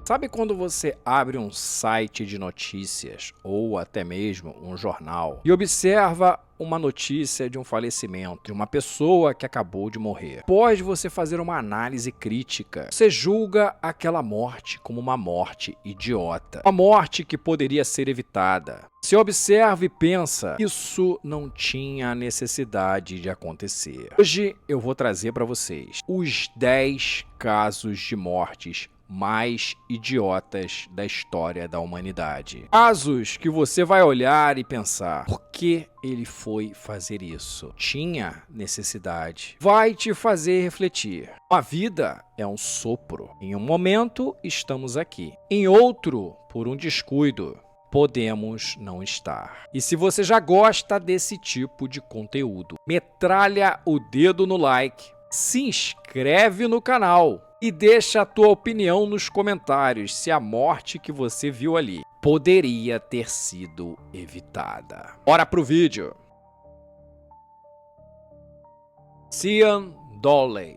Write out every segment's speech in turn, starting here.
Sabe quando você abre um site de notícias ou até mesmo um jornal e observa uma notícia de um falecimento de uma pessoa que acabou de morrer? Após você fazer uma análise crítica, você julga aquela morte como uma morte idiota, uma morte que poderia ser evitada. Você observa e pensa, isso não tinha necessidade de acontecer. Hoje eu vou trazer para vocês os 10 casos de mortes mais idiotas da história da humanidade. Casos que você vai olhar e pensar, por que ele foi fazer isso? Tinha necessidade. Vai te fazer refletir. A vida é um sopro. Em um momento, estamos aqui. Em outro, por um descuido, podemos não estar. E se você já gosta desse tipo de conteúdo, metralha o dedo no like, se inscreve no canal e deixa a tua opinião nos comentários se a morte que você viu ali poderia ter sido evitada. Bora pro vídeo! Cian Dawley,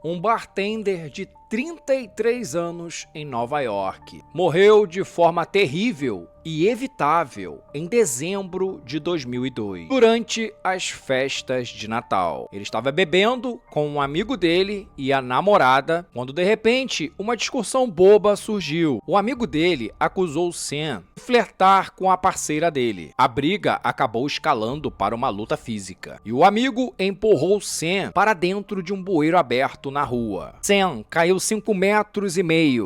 um bartender de 33 anos em Nova York, morreu de forma terrível e evitável em dezembro de 2002, durante as festas de Natal. Ele estava bebendo com um amigo dele e a namorada, quando de repente uma discussão boba surgiu. O amigo dele acusou Cian de flertar com a parceira dele. A briga acabou escalando para uma luta física e o amigo empurrou Cian para dentro de um bueiro aberto na rua. Cian caiu 5,5 metros,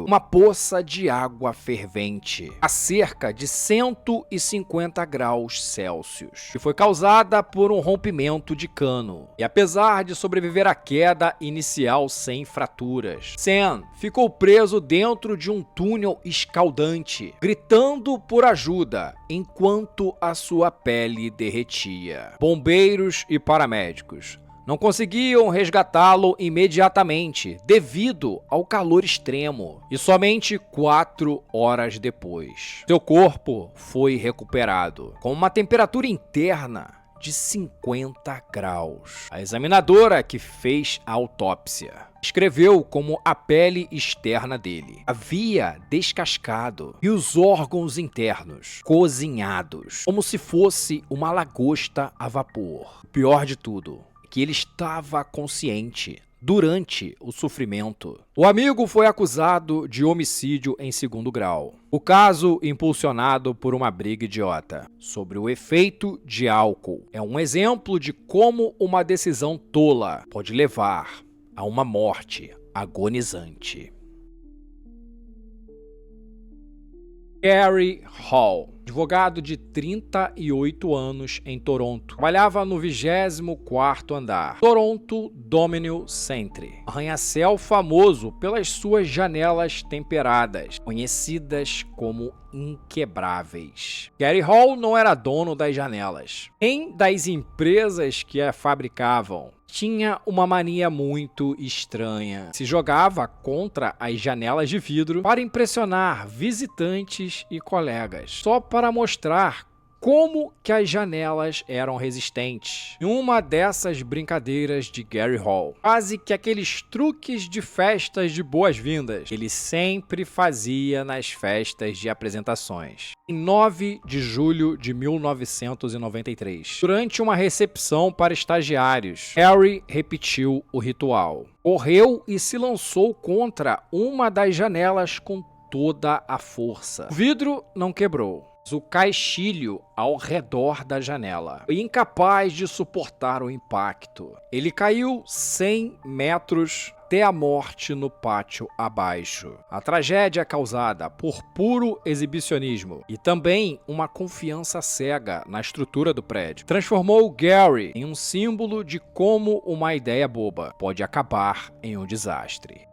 uma poça de água fervente, a cerca de 150 graus Celsius, que foi causada por um rompimento de cano. E apesar de sobreviver à queda inicial sem fraturas, Cian ficou preso dentro de um túnel escaldante, gritando por ajuda enquanto a sua pele derretia. Bombeiros e paramédicos não conseguiam resgatá-lo imediatamente devido ao calor extremo e somente 4 horas depois, seu corpo foi recuperado com uma temperatura interna de 50 graus. A examinadora que fez a autópsia descreveu como a pele externa dele havia descascado e os órgãos internos cozinhados, como se fosse uma lagosta a vapor. O pior de tudo, que ele estava consciente durante o sofrimento. O amigo foi acusado de homicídio em 2º grau. O caso, impulsionado por uma briga idiota sobre o efeito de álcool, é um exemplo de como uma decisão tola pode levar a uma morte agonizante. Gary Hall, advogado de 38 anos em Toronto, trabalhava no 24º andar, Toronto Dominion Centre, arranha-céu famoso pelas suas janelas temperadas, conhecidas como inquebráveis. Gary Hall não era dono das janelas, nem das empresas que a fabricavam. Tinha uma mania muito estranha. Se jogava contra as janelas de vidro para impressionar visitantes e colegas, só para mostrar como que as janelas eram resistentes. Em uma dessas brincadeiras de Gary Hall, quase que aqueles truques de festas de boas-vindas, ele sempre fazia nas festas de apresentações. Em 9 de julho de 1993, durante uma recepção para estagiários, Harry repetiu o ritual. Correu e se lançou contra uma das janelas com toda a força. O vidro não quebrou. O caixilho ao redor da janela foi incapaz de suportar o impacto. Ele caiu 100 metros até a morte no pátio abaixo. A tragédia causada por puro exibicionismo e também uma confiança cega na estrutura do prédio transformou Gary em um símbolo de como uma ideia boba pode acabar em um desastre.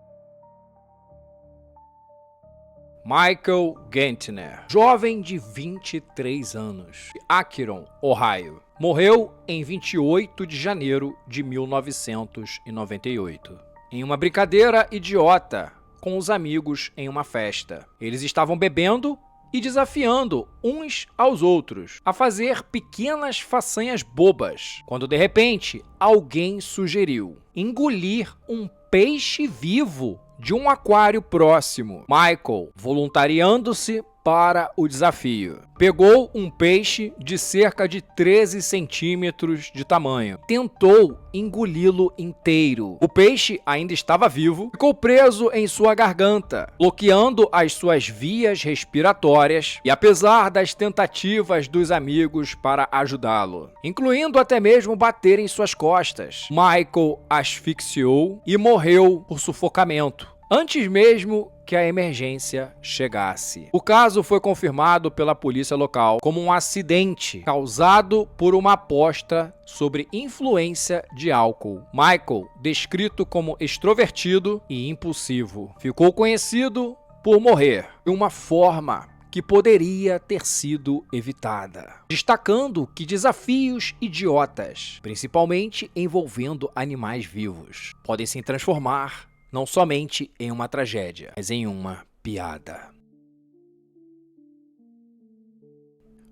Michael Gentner, jovem de 23 anos, de Akron, Ohio, morreu em 28 de janeiro de 1998, em uma brincadeira idiota com os amigos em uma festa. Eles estavam bebendo e desafiando uns aos outros a fazer pequenas façanhas bobas, quando de repente alguém sugeriu engolir um peixe vivo de um aquário próximo. Michael, voluntariando-se para o desafio, pegou um peixe de cerca de 13 centímetros de tamanho. Tentou engoli-lo inteiro. O peixe ainda estava vivo, ficou preso em sua garganta, bloqueando as suas vias respiratórias, e apesar das tentativas dos amigos para ajudá-lo, incluindo até mesmo bater em suas costas, Michael asfixiou e morreu por sufocamento, antes mesmo que a emergência chegasse. O caso foi confirmado pela polícia local como um acidente causado por uma aposta sobre influência de álcool. Michael, descrito como extrovertido e impulsivo, ficou conhecido por morrer de uma forma que poderia ter sido evitada, destacando que desafios idiotas, principalmente envolvendo animais vivos, podem se transformar não somente em uma tragédia, mas em uma piada.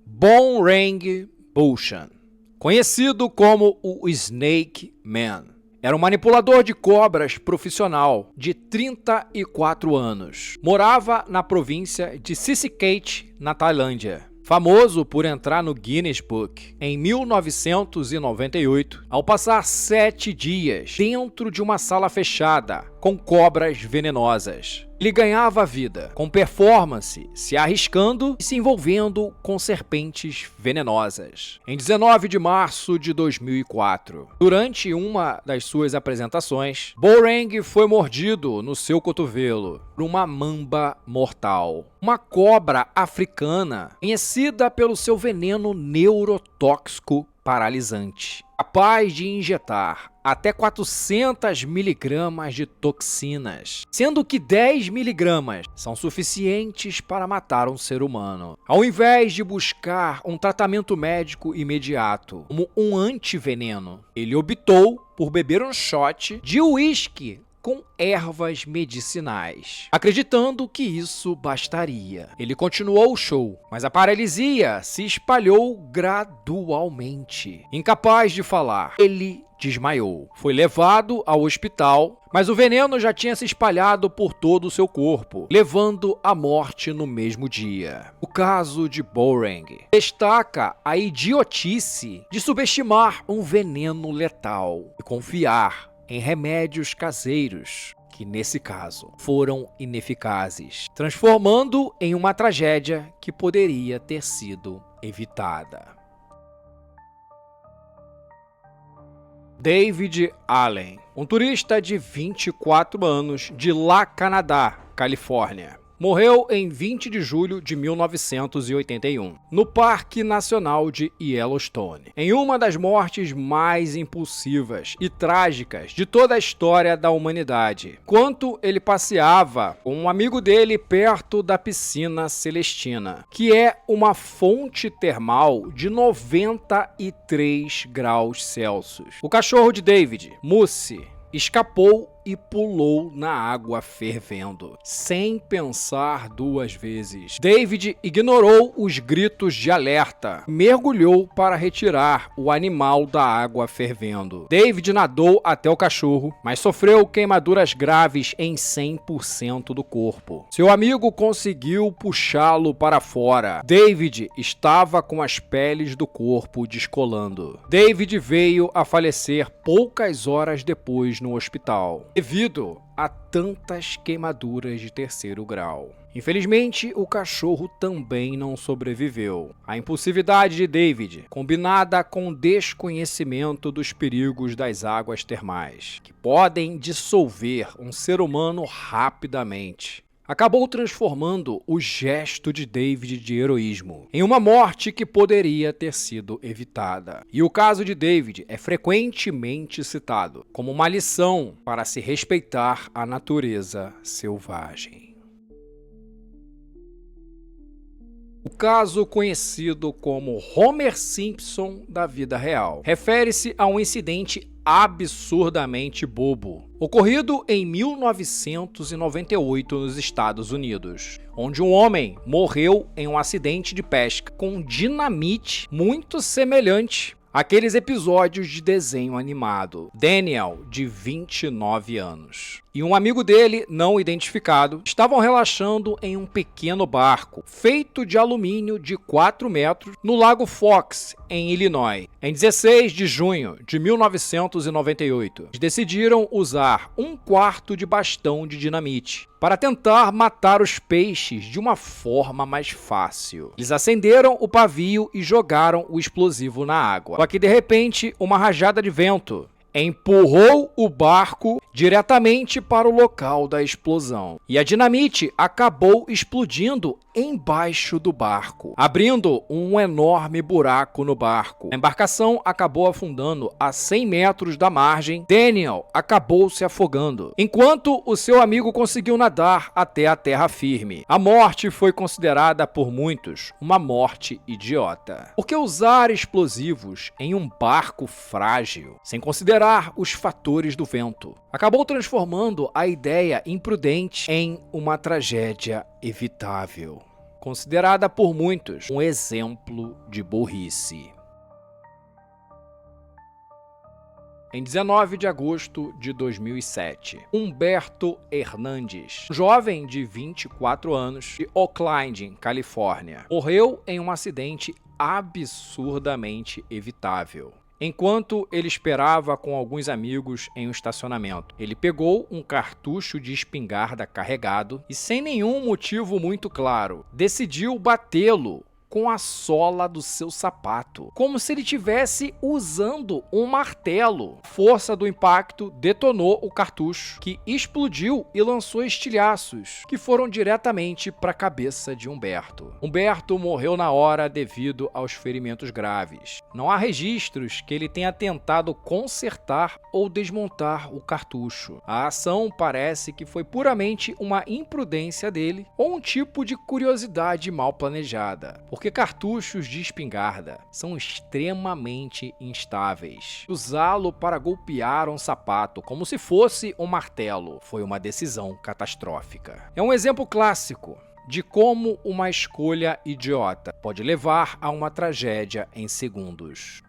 Boomerang Buchan, conhecido como o Snake Man, era um manipulador de cobras profissional de 34 anos. Morava na província de Sisikate, na Tailândia. Famoso por entrar no Guinness Book em 1998, ao passar 7 dias dentro de uma sala fechada com cobras venenosas. Ele ganhava vida com performance, se arriscando e se envolvendo com serpentes venenosas. Em 19 de março de 2004, durante uma das suas apresentações, Boomerang foi mordido no seu cotovelo por uma mamba mortal, uma cobra africana conhecida pelo seu veneno neurotóxico paralisante, capaz de injetar até 400 miligramas de toxinas, sendo que 10 miligramas são suficientes para matar um ser humano. Ao invés de buscar um tratamento médico imediato, como um antiveneno, ele optou por beber um shot de uísque com ervas medicinais, acreditando que isso bastaria. Ele continuou o show, mas a paralisia se espalhou gradualmente. Incapaz de falar, ele desmaiou. Foi levado ao hospital, mas o veneno já tinha se espalhado por todo o seu corpo, levando à morte no mesmo dia. O caso de Boomerang destaca a idiotice de subestimar um veneno letal e confiar em remédios caseiros, que nesse caso foram ineficazes, transformando em uma tragédia que poderia ter sido evitada. David Allen, um turista de 24 anos de La Canadá, Califórnia, morreu em 20 de julho de 1981, no Parque Nacional de Yellowstone, em uma das mortes mais impulsivas e trágicas de toda a história da humanidade, enquanto ele passeava com um amigo dele perto da piscina Celestina, que é uma fonte termal de 93 graus Celsius. O cachorro de David, Moose, escapou e pulou na água fervendo, sem pensar duas vezes. David ignorou os gritos de alerta, mergulhou para retirar o animal da água fervendo. David nadou até o cachorro, mas sofreu queimaduras graves em 100% do corpo. Seu amigo conseguiu puxá-lo para fora. David estava com as peles do corpo descolando. David veio a falecer poucas horas depois no hospital, devido a tantas queimaduras de 3º grau. Infelizmente, o cachorro também não sobreviveu. A impulsividade de David, combinada com o desconhecimento dos perigos das águas termais, que podem dissolver um ser humano rapidamente, acabou transformando o gesto de David de heroísmo em uma morte que poderia ter sido evitada. E o caso de David é frequentemente citado como uma lição para se respeitar a natureza selvagem. O caso conhecido como Homer Simpson da vida real refere-se a um incidente absurdamente bobo, ocorrido em 1998 nos Estados Unidos, onde um homem morreu em um acidente de pesca com dinamite muito semelhante àqueles episódios de desenho animado. Daniel, de 29 anos. e um amigo dele, não identificado, estavam relaxando em um pequeno barco feito de alumínio de 4 metros no Lago Fox, em Illinois. Em 16 de junho de 1998, eles decidiram usar 1/4 de bastão de dinamite para tentar matar os peixes de uma forma mais fácil. Eles acenderam o pavio e jogaram o explosivo na água. Só que de repente, uma rajada de vento empurrou o barco diretamente para o local da explosão. E a dinamite acabou explodindo embaixo do barco, abrindo um enorme buraco no barco. A embarcação acabou afundando a 100 metros da margem. Daniel acabou se afogando, enquanto o seu amigo conseguiu nadar até a terra firme. A morte foi considerada por muitos uma morte idiota. Por que usar explosivos em um barco frágil, sem considerar os fatores do vento? Acabou transformando a ideia imprudente em uma tragédia evitável, considerada por muitos um exemplo de burrice. Em 19 de agosto de 2007, Humberto Hernandes, jovem de 24 anos, de Oakland, Califórnia, morreu em um acidente absurdamente evitável. Enquanto ele esperava com alguns amigos em um estacionamento, ele pegou um cartucho de espingarda carregado e, sem nenhum motivo muito claro, decidiu batê-lo com a sola do seu sapato, como se ele estivesse usando um martelo. A força do impacto detonou o cartucho, que explodiu e lançou estilhaços, que foram diretamente para a cabeça de Humberto. Humberto morreu na hora devido aos ferimentos graves. Não há registros que ele tenha tentado consertar ou desmontar o cartucho. A ação parece que foi puramente uma imprudência dele ou um tipo de curiosidade mal planejada, porque cartuchos de espingarda são extremamente instáveis. Usá-lo para golpear um sapato como se fosse um martelo foi uma decisão catastrófica. É um exemplo clássico de como uma escolha idiota pode levar a uma tragédia em segundos.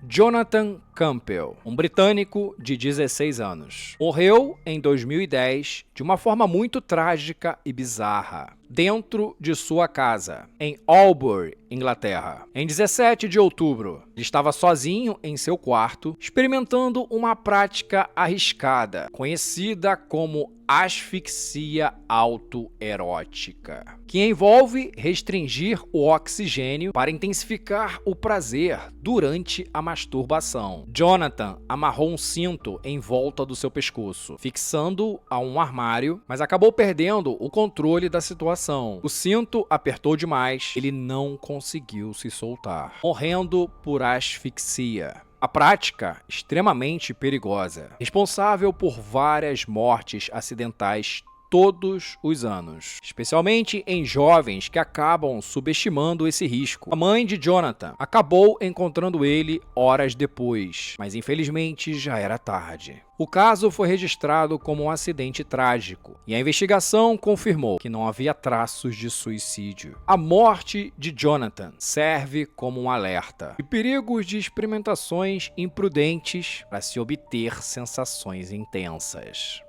Jonathan Campbell, um britânico de 16 anos, morreu em 2010 de uma forma muito trágica e bizarra, dentro de sua casa, em Albury, Inglaterra. Em 17 de outubro, ele estava sozinho em seu quarto, experimentando uma prática arriscada, conhecida como asfixia autoerótica, que envolve restringir o oxigênio para intensificar o prazer durante a masturbação. Jonathan amarrou um cinto em volta do seu pescoço, fixando-o a um armário, mas acabou perdendo o controle da situação. O cinto apertou demais, ele não conseguiu se soltar, morrendo por asfixia. A prática, extremamente perigosa, responsável por várias mortes acidentais todos os anos, especialmente em jovens que acabam subestimando esse risco. A mãe de Jonathan acabou encontrando ele horas depois, mas infelizmente já era tarde. O caso foi registrado como um acidente trágico e a investigação confirmou que não havia traços de suicídio. A morte de Jonathan serve como um alerta de perigos de experimentações imprudentes para se obter sensações intensas.